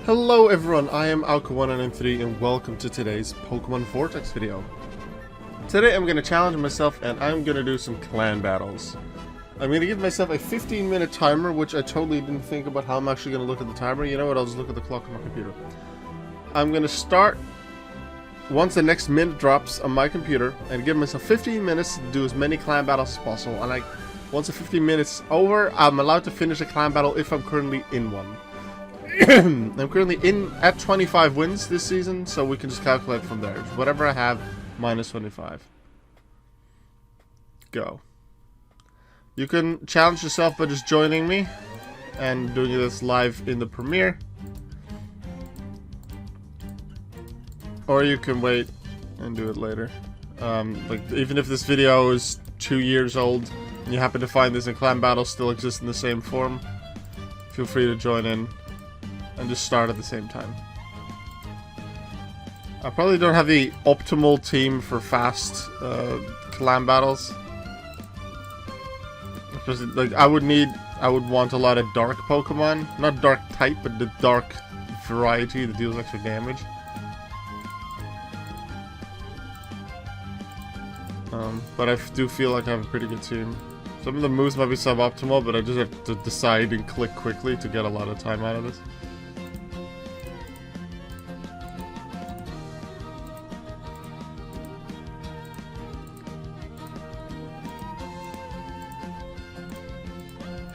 Hello everyone, I am Alka1993 and welcome to today's Pokemon Vortex video. Today I'm going to challenge myself and I'm going to do some clan battles. I'm going to give myself a 15-minute timer, which I totally didn't think about how I'm actually going to look at the timer. You know what, I'll just look at the clock on my computer. I'm going to start once the next minute drops on my computer and give myself 15 minutes to do as many clan battles as possible. And once the 15 minutes over, I'm allowed to finish a clan battle if I'm currently in one. I'm currently at 25 wins this season, so we can just calculate from there. Whatever I have, minus 25. Go. You can challenge yourself by just joining me and doing this live in the premiere. Or you can wait and do it later. Like, even if this video is 2 years old and you happen to find this in clan battles still exist in the same form, feel free to join in and just start at the same time. I probably don't have the optimal team for fast clan battles. Especially, like, I would want a lot of dark Pokemon. Not dark type, but the dark variety that deals extra damage. But I do feel like I have a pretty good team. Some of the moves might be suboptimal, but I just have to decide and click quickly to get a lot of time out of this.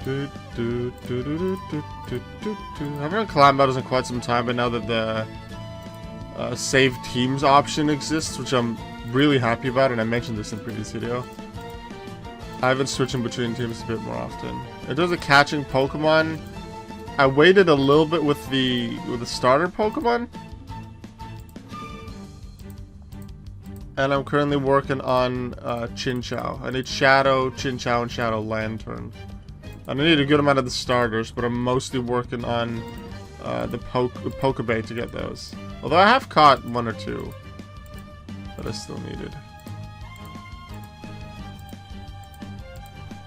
I haven't run clan battles in quite some time, but now that the save teams option exists, which I'm really happy about, and I mentioned this in the previous video, I've been switching between teams a bit more often. In terms of catching Pokemon, I waited a little bit with the starter Pokemon, and I'm currently working on Chinchou. I need Shadow, Chinchou, and Shadow Lantern. And I need a good amount of the starters, but I'm mostly working on the Pokebay to get those. Although I have caught one or two that I still needed.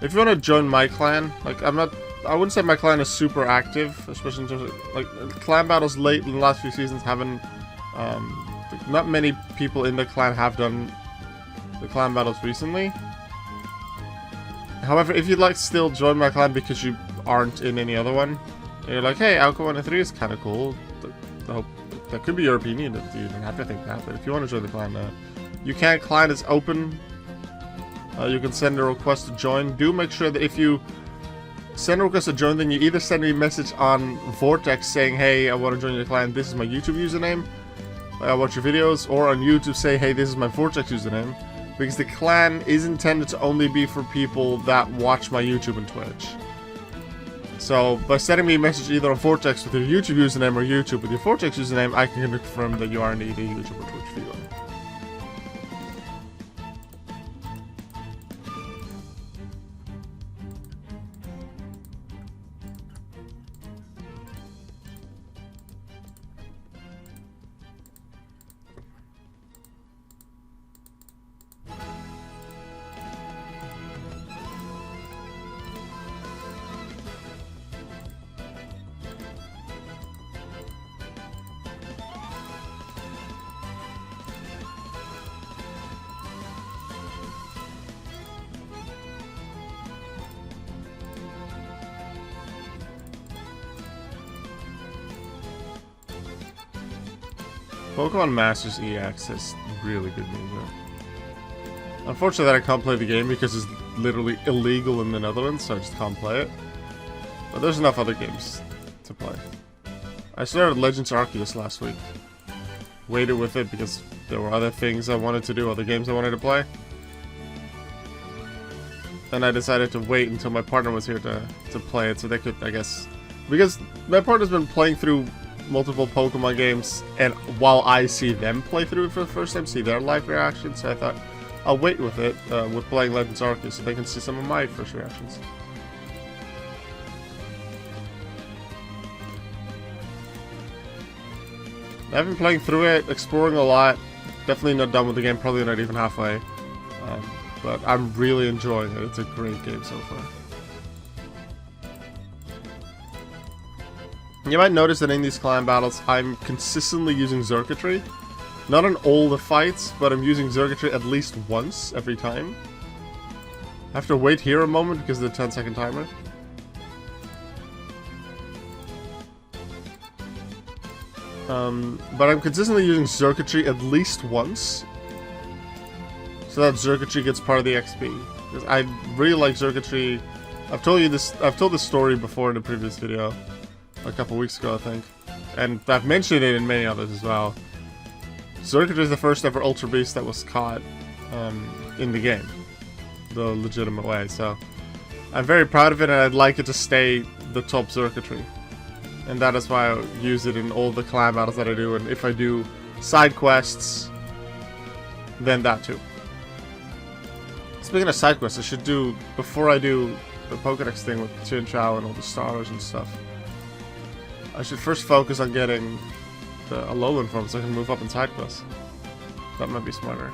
If you want to join my clan, like, I wouldn't say my clan is super active, especially in terms of, like, clan battles late in the last few seasons haven't, not many people in the clan have done the clan battles recently. However, if you'd like to still join my clan because you aren't in any other one, and you're like, hey, Alka1993 is kind of cool, that could be your opinion, you don't have to think that, but if you want to join the clan, you can. Clan is open. You can send a request to join. Do make sure that if you send a request to join, then you either send me a message on Vortex saying, hey, I want to join your clan, this is my YouTube username, I watch your videos, or on YouTube say, hey, this is my Vortex username. Because the clan is intended to only be for people that watch my YouTube and Twitch. So, by sending me a message either on Vortex with your YouTube username or YouTube with your Vortex username, I can confirm that you are indeed a YouTube or Twitch viewer. Pokemon Masters EX is really good music. Unfortunately, I can't play the game because it's literally illegal in the Netherlands, so I just can't play it. But there's enough other games to play. I started Legends Arceus last week. Waited with it because there were other things I wanted to do, other games I wanted to play. And I decided to wait until my partner was here to play it so they could, I guess... Because my partner's been playing through multiple Pokemon games, and while I see them play through it for the first time, see their live reactions, so I thought I'll wait with it, with playing Legends Arceus, so they can see some of my first reactions. I've been playing through it, exploring a lot, definitely not done with the game, probably not even halfway, but I'm really enjoying it. It's a great game so far. You might notice that in these clan battles, I'm consistently using circuitry. Not in all the fights, but I'm using circuitry at least once every time. I have to wait here a moment because of the 10-second timer. But I'm consistently using circuitry at least once. So that circuitry gets part of the XP. Because I really like circuitry. I've told this story before in a previous video. A couple weeks ago, I think. And I've mentioned it in many others as well. Circuitry is the first ever Ultra Beast that was caught in the game. The legitimate way, so I'm very proud of it, and I'd like it to stay the top circuitry. And that is why I use it in all the clan battles that I do, and if I do side quests, then that too. Speaking of side quests, I should do, before I do the Pokédex thing with Chin Chow and all the stars and stuff, I should first focus on getting the Alolan form so I can move up in side quests. That might be smarter.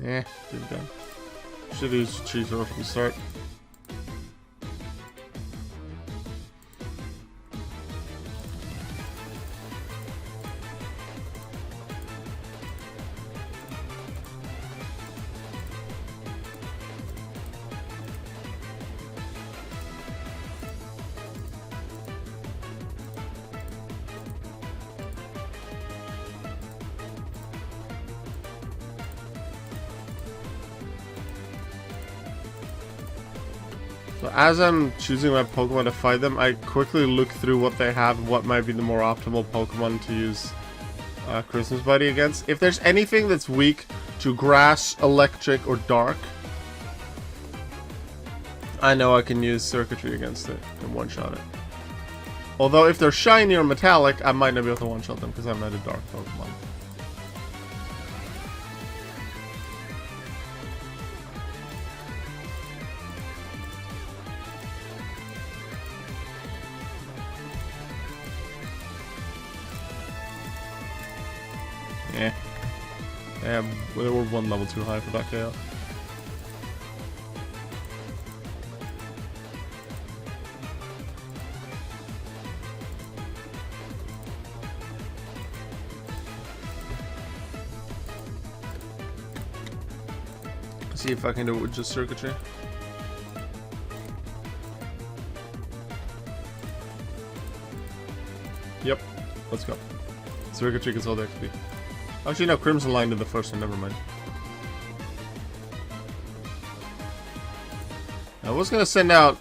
Eh, didn't go. Should use cheese roll from the start. So as I'm choosing my Pokemon to fight them, I quickly look through what they have and what might be the more optimal Pokemon to use Christmas Buddy against. If there's anything that's weak to Grass, Electric, or Dark, I know I can use Circuitry against it and one-shot it. Although if they're shiny or metallic, I might not be able to one-shot them because I'm not a Dark Pokemon. Yeah, they were one level too high for that KO. See if I can do it with just circuitry. Yep, let's go. Circuitry gets all the XP. Actually, no, Crimson Line did the first one, never mind. I was gonna send out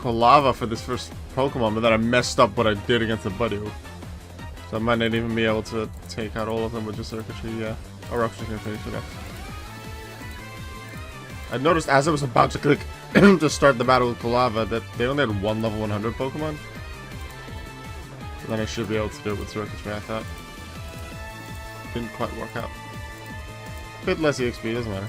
Kolava for this first Pokemon, but then I messed up what I did against the Budew. So I might not even be able to take out all of them with just circuitry, yeah. Or actually can finish it off. I noticed as I was about to click to start the battle with Kolava that they only had one level 100 Pokemon. So then I should be able to do it with circuitry, I thought. Didn't quite work out. Bit less EXP, doesn't matter.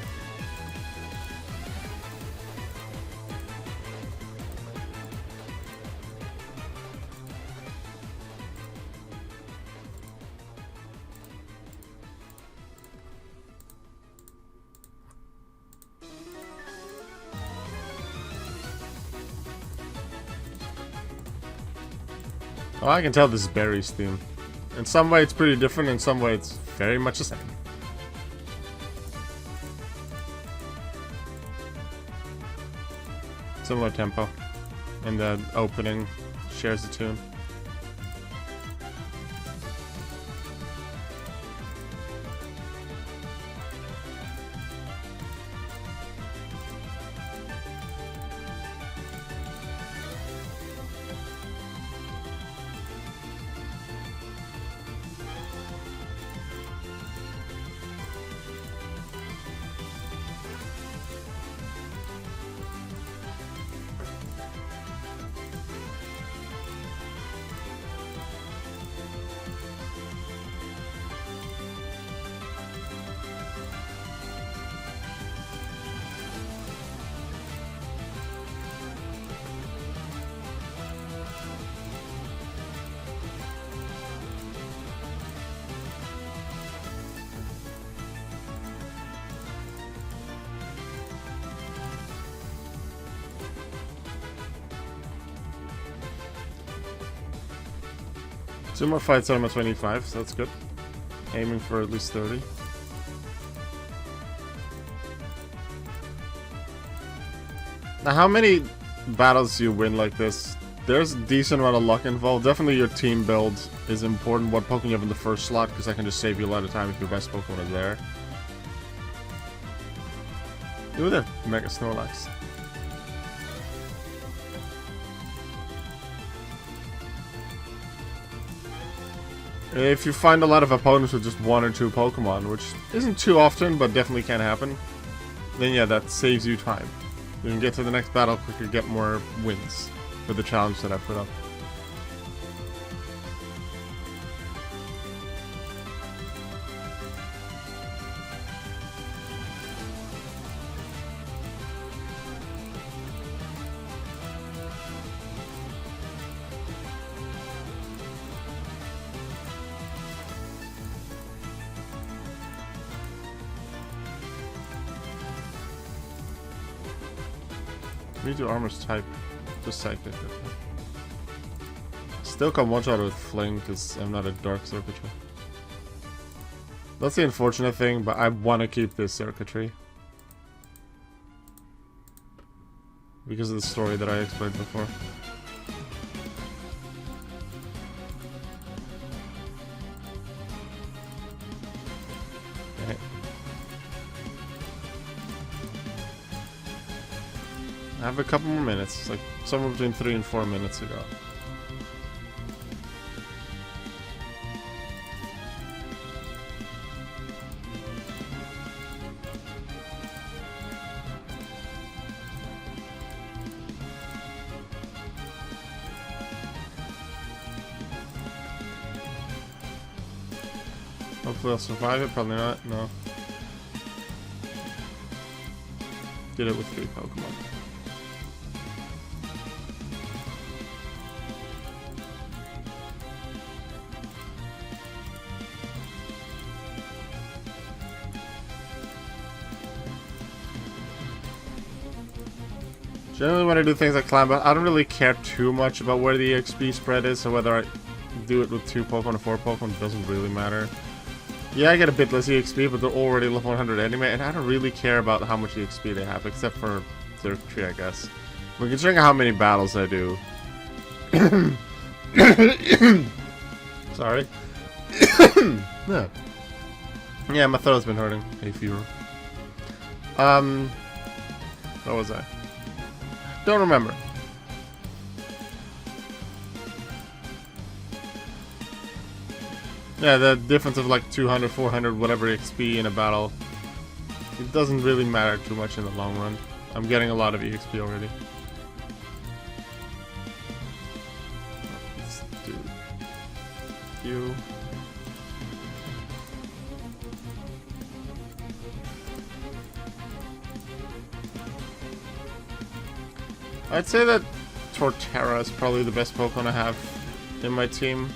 Oh, I can tell this is Barry's theme. In some way it's pretty different, in some way it's very much the same. Similar tempo. And the opening shares the tune. 2 more fights out of my 25, so that's good. Aiming for at least 30. Now, how many battles do you win like this? There's a decent amount of luck involved. Definitely your team build is important. What Pokemon you have in the first slot, because that can just save you a lot of time if your best Pokemon is there. Ooh, there. Mega Snorlax. If you find a lot of opponents with just 1 or 2 Pokemon, which isn't too often, but definitely can happen, then yeah, that saves you time. You can get to the next battle quicker, get more wins with the challenge that I put up. Need your armor's type. Just psychic. Still can one-shot with Fling because I'm not a dark circuitry. That's the unfortunate thing, but I want to keep this circuitry. Because of the story that I explained before. Okay. I have a couple more minutes, like somewhere between 3 and 4 minutes ago. Hopefully I'll survive it, probably not, no. Did it with 3 Pokemon. Generally when I do things like climb, I don't really care too much about where the EXP spread is, so whether I do it with 2 Pokemon or 4 Pokemon doesn't really matter. Yeah, I get a bit less EXP, but they're already level 100 anyway, and I don't really care about how much EXP they have, except for Circuitry, I guess. But considering how many battles I do... Sorry. Yeah. Yeah, my throat's been hurting. Hay fever. What was I? Don't remember. Yeah, the difference of like 200, 400, whatever XP in a battle. It doesn't really matter too much in the long run. I'm getting a lot of EXP already. Let's do you. I'd say that Torterra is probably the best Pokemon I have in my team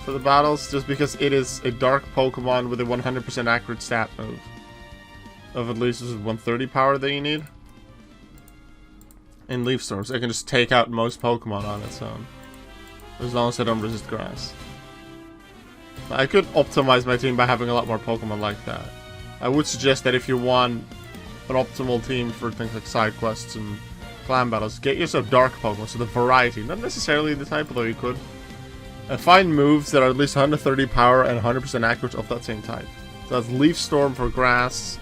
for the battles, just because it is a dark Pokemon with a 100% accurate stat move of at least 130 power that you need. In Leaf Storms, I can just take out most Pokemon on its own, as long as I don't resist grass. I could optimize my team by having a lot more Pokemon like that. I would suggest that if you want an optimal team for things like side quests and clan battles, get yourself dark Pokemon, so the variety, not necessarily the type, although you could. And find moves that are at least 130 power and 100% accurate of that same type. So that's Leaf Storm for grass,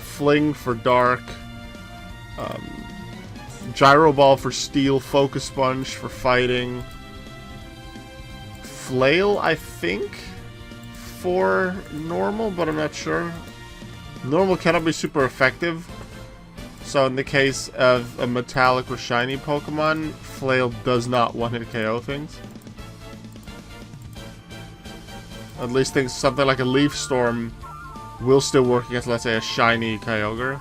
Fling for dark, Gyro Ball for steel, Focus Sponge for fighting, Flail, I think, for normal, but I'm not sure. Normal cannot be super effective, so in the case of a metallic or shiny Pokemon, Flail does not one-hit KO things. At least things, something like a Leaf Storm will still work against, let's say, a shiny Kyogre.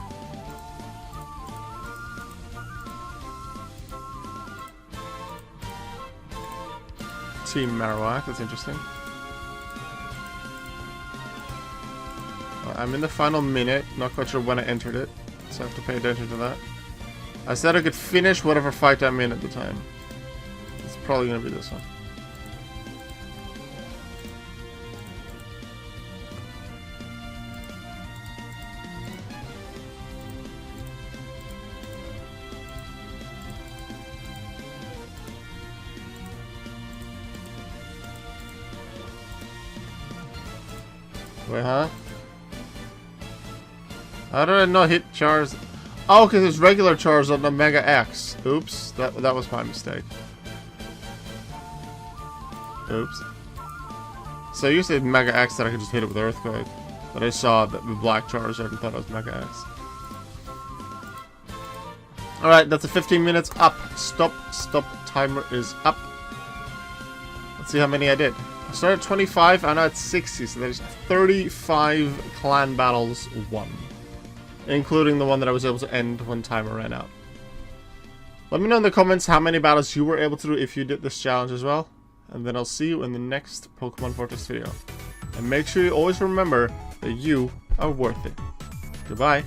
Team Marowak, that's interesting. I'm in the final minute, not quite sure when I entered it, so I have to pay attention to that. I said I could finish whatever fight I'm in at the time. It's probably gonna be this one. Wait, huh? How did I not hit Chars? Oh, because there's regular Chars on the Mega X. Oops, that was my mistake. Oops. So you said Mega X that I could just hit it with Earthquake. But I saw that the black Charizard and thought it was Mega X. Alright, that's a 15 minutes up. Stop. Timer is up. Let's see how many I did. I started at 25, I'm now at 60, so there's 35 clan battles won. Including the one that I was able to end when timer ran out. Let me know in the comments how many battles you were able to do if you did this challenge as well. And then I'll see you in the next Pokemon Vortex video. And make sure you always remember that you are worth it. Goodbye.